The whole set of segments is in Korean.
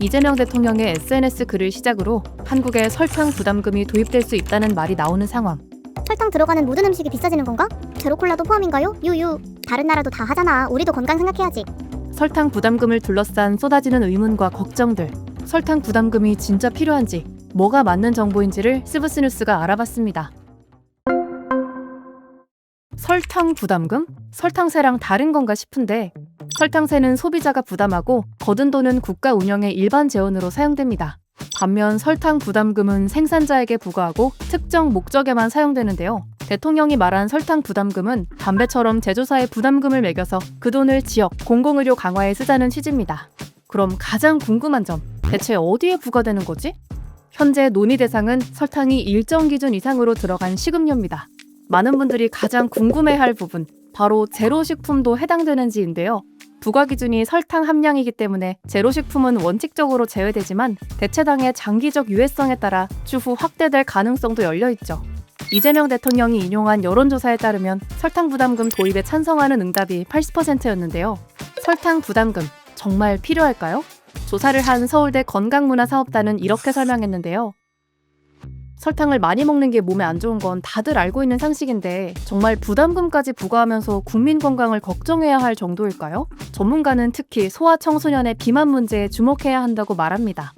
이재명 대통령의 SNS 글을 시작으로 한국에 설탕 부담금이 도입될 수 있다는 말이 나오는 상황. 설탕 들어가는 모든 음식이 비싸지는 건가? 제로콜라도 포함인가요? 유유. 다른 나라도 다 하잖아. 우리도 건강 생각해야지. 설탕 부담금을 둘러싼 쏟아지는 의문과 걱정들. 설탕 부담금이 진짜 필요한지, 뭐가 맞는 정보인지를 스브스 뉴스가 알아봤습니다. 설탕 부담금? 설탕세랑 다른 건가 싶은데, 설탕세는 소비자가 부담하고 거둔 돈은 국가 운영의 일반 재원으로 사용됩니다. 반면 설탕 부담금은 생산자에게 부과하고 특정 목적에만 사용되는데요. 대통령이 말한 설탕 부담금은 담배처럼 제조사에 부담금을 매겨서 그 돈을 지역, 공공의료 강화에 쓰자는 취지입니다. 그럼 가장 궁금한 점, 대체 어디에 부과되는 거지? 현재 논의 대상은 설탕이 일정 기준 이상으로 들어간 식음료입니다. 많은 분들이 가장 궁금해할 부분, 바로 제로식품도 해당되는지인데요. 부과 기준이 설탕 함량이기 때문에 제로식품은 원칙적으로 제외되지만 대체당의 장기적 유해성에 따라 추후 확대될 가능성도 열려있죠. 이재명 대통령이 인용한 여론조사에 따르면 설탕 부담금 도입에 찬성하는 응답이 80%였는데요. 설탕 부담금 정말 필요할까요? 조사를 한 서울대 건강문화사업단은 이렇게 설명했는데요. 설탕을 많이 먹는 게 몸에 안 좋은 건 다들 알고 있는 상식인데 정말 부담금까지 부과하면서 국민 건강을 걱정해야 할 정도일까요? 전문가는 특히 소아청소년의 비만 문제에 주목해야 한다고 말합니다.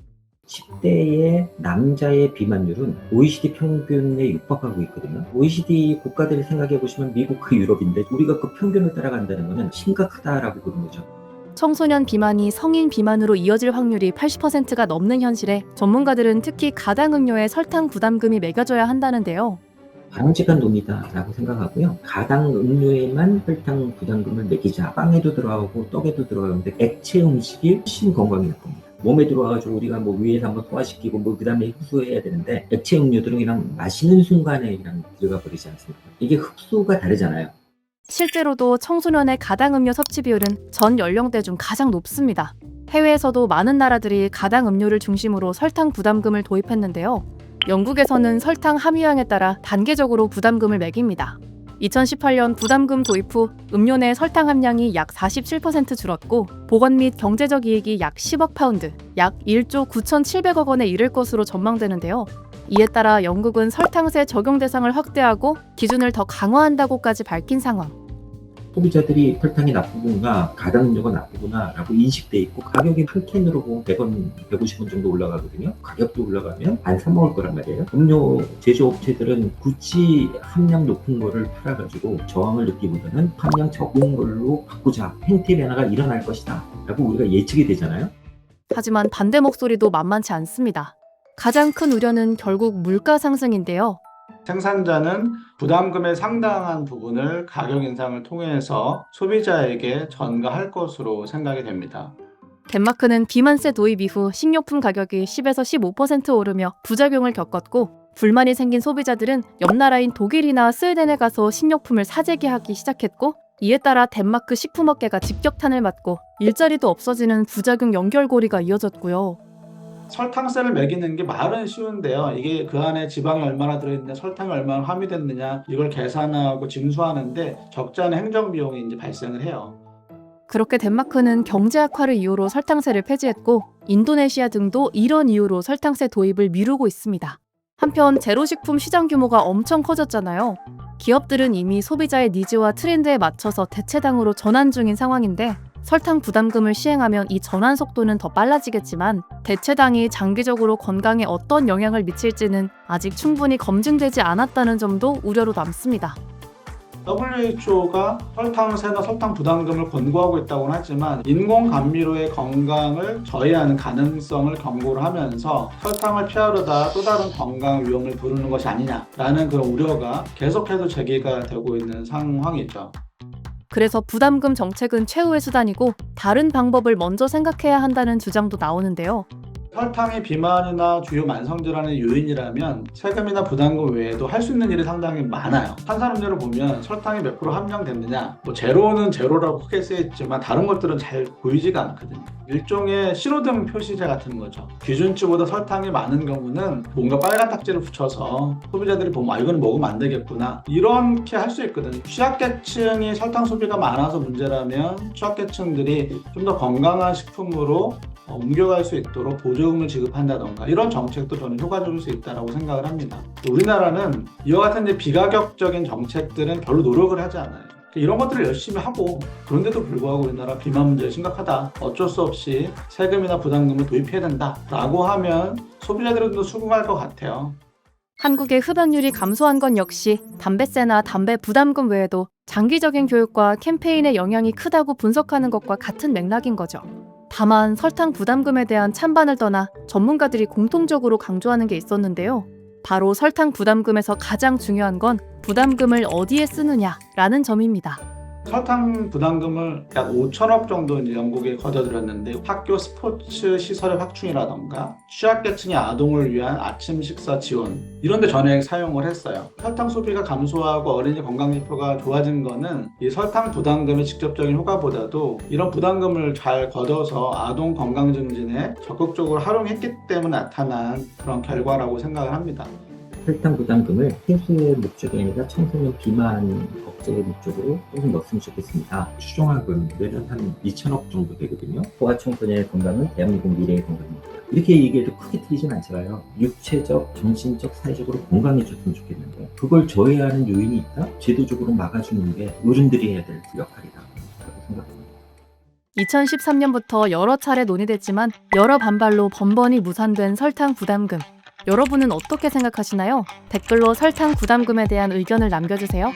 10대의 남자의 비만율은 OECD 평균에 육박하고 있거든요. OECD 국가들을 생각해 보시면 미국과 유럽인데 우리가 그 평균을 따라간다는 것은 심각하다라고 보는 거죠. 청소년 비만이 성인 비만으로 이어질 확률이 80%가 넘는 현실에 전문가들은 특히 가당 음료에 설탕 부담금이 매겨져야 한다는데요. 바람직한 논의다라고 생각하고요. 가당 음료에만 설탕 부담금을 매기자. 빵에도 들어가고 떡에도 들어가는데 액체 음식이 훨씬 건강에 나쁩니다. 몸에 들어와가지고 우리가 위에서 한번 소화시키고 그 다음에 흡수해야 되는데 액체 음료들은 그냥 마시는 순간에 그냥 들어가 버리지 않습니까? 이게 흡수가 다르잖아요. 실제로도 청소년의 가당 음료 섭취 비율은 전 연령대 중 가장 높습니다. 해외에서도 많은 나라들이 가당 음료를 중심으로 설탕 부담금을 도입했는데요. 영국에서는 설탕 함유량에 따라 단계적으로 부담금을 매깁니다. 2018년 부담금 도입 후 음료 내 설탕 함량이 약 47% 줄었고 보건 및 경제적 이익이 약 10억 파운드, 약 1조 9,700억 원에 이를 것으로 전망되는데요. 이에 따라 영국은 설탕세 적용 대상을 확대하고 기준을 더 강화한다고까지 밝힌 상황. 소비자들이 설탕이 나쁘구나, 가당 음료가 나쁘구나 라고 인식돼 있고 가격이 한 캔으로 보면 100원, 150원 정도 올라가거든요. 가격도 올라가면 안 사 먹을 거란 말이에요. 음료 제조업체들은 굳이 함량 높은 거를 팔아가지고 저항을 느끼보다는 함량 적은 걸로 바꾸자, 행태 변화가 일어날 것이다 라고 우리가 예측이 되잖아요. 하지만 반대 목소리도 만만치 않습니다. 가장 큰 우려는 결국 물가 상승인데요. 생산자는 부담금의 상당한 부분을 가격 인상을 통해서 소비자에게 전가할 것으로 생각이 됩니다. 덴마크는 비만세 도입 이후 식료품 가격이 10에서 15% 오르며 부작용을 겪었고 불만이 생긴 소비자들은 옆 나라인 독일이나 스웨덴에 가서 식료품을 사재기하기 시작했고 이에 따라 덴마크 식품업계가 직격탄을 맞고 일자리도 없어지는 부작용 연결고리가 이어졌고요. 설탕세를 매기는 게 말은 쉬운데요. 이게 그 안에 지방이 얼마나 들어있는데 설탕이 얼마나 함유됐느냐 이걸 계산하고 징수하는데 적지 않은 행정비용이 이제 발생을 해요. 그렇게 덴마크는 경제 악화를 이유로 설탕세를 폐지했고 인도네시아 등도 이런 이유로 설탕세 도입을 미루고 있습니다. 한편 제로식품 시장 규모가 엄청 커졌잖아요. 기업들은 이미 소비자의 니즈와 트렌드에 맞춰서 대체당으로 전환 중인 상황인데 설탕 부담금을 시행하면 이 전환 속도는 더 빨라지겠지만 대체당이 장기적으로 건강에 어떤 영향을 미칠지는 아직 충분히 검증되지 않았다는 점도 우려로 남습니다. WHO가 설탕세나 설탕 부담금을 권고하고 있다고는 하지만 인공감미료의 건강을 저해하는 가능성을 경고를 하면서 설탕을 피하려다 또 다른 건강 위험을 부르는 것이 아니냐라는 그런 우려가 계속해서 제기가 되고 있는 상황이죠. 그래서 부담금 정책은 최후의 수단이고 다른 방법을 먼저 생각해야 한다는 주장도 나오는데요. 설탕이 비만이나 주요 만성질환의 요인이라면 세금이나 부담금 외에도 할 수 있는 일이 상당히 많아요. 탄산음료를 보면 설탕이 몇 프로 함량됐느냐, 제로는 제로라고 크게 쓰여있지만 다른 것들은 잘 보이지가 않거든요. 일종의 신호등 표시제 같은 거죠. 기준치보다 설탕이 많은 경우는 뭔가 빨간 딱지를 붙여서 소비자들이 보면 이거는 먹으면 안 되겠구나 이렇게 할 수 있거든요. 취약계층이 설탕 소비가 많아서 문제라면 취약계층들이 좀 더 건강한 식품으로 옮겨갈 수 있도록 보조금을 지급한다던가 이런 정책도 저는 효과적일 수 있다고 생각을 합니다. 우리나라는 이와 같은 이제 비가격적인 정책들은 별로 노력을 하지 않아요. 이런 것들을 열심히 하고 그런데도 불구하고 우리나라 비만 문제 심각하다. 어쩔 수 없이 세금이나 부담금을 도입해야 된다라고 하면 소비자들은 또 수긍할 것 같아요. 한국의 흡연율이 감소한 건 역시 담배세나 담배 부담금 외에도 장기적인 교육과 캠페인의 영향이 크다고 분석하는 것과 같은 맥락인 거죠. 다만 설탕 부담금에 대한 찬반을 떠나 전문가들이 공통적으로 강조하는 게 있었는데요. 바로 설탕 부담금에서 가장 중요한 건 부담금을 어디에 쓰느냐라는 점입니다. 설탕 부담금을 약 5천억 정도 이제 영국에 거둬들였는데 학교 스포츠 시설의 확충이라던가 취약계층의 아동을 위한 아침 식사 지원 이런 데 전액 사용을 했어요. 설탕 소비가 감소하고 어린이 건강 지표가 좋아진 거는 이 설탕 부담금의 직접적인 효과보다도 이런 부담금을 잘 걷어서 아동 건강 증진에 적극적으로 활용했기 때문에 나타난 그런 결과라고 생각을 합니다. 설탕 부담금을 해소의 목적이 아니라 청소년 비만 억제의 목적으로 조금 넣었으면 좋겠습니다. 추정학은 매년 한 2천억 정도 되거든요. 소아 청소년의 건강은 대한민국 미래의 건강입니다. 이렇게 얘기해도 크게 틀리진 않잖아요. 육체적, 정신적, 사회적으로 건강해졌으면 좋겠는데 그걸 저해하는 요인이 있다? 제도적으로 막아주는 게 어른들이 해야 될 역할이다. 라고 생각합니다. 2013년부터 여러 차례 논의됐지만 여러 반발로 번번이 무산된 설탕 부담금. 여러분은 어떻게 생각하시나요? 댓글로 설탕 부담금에 대한 의견을 남겨주세요.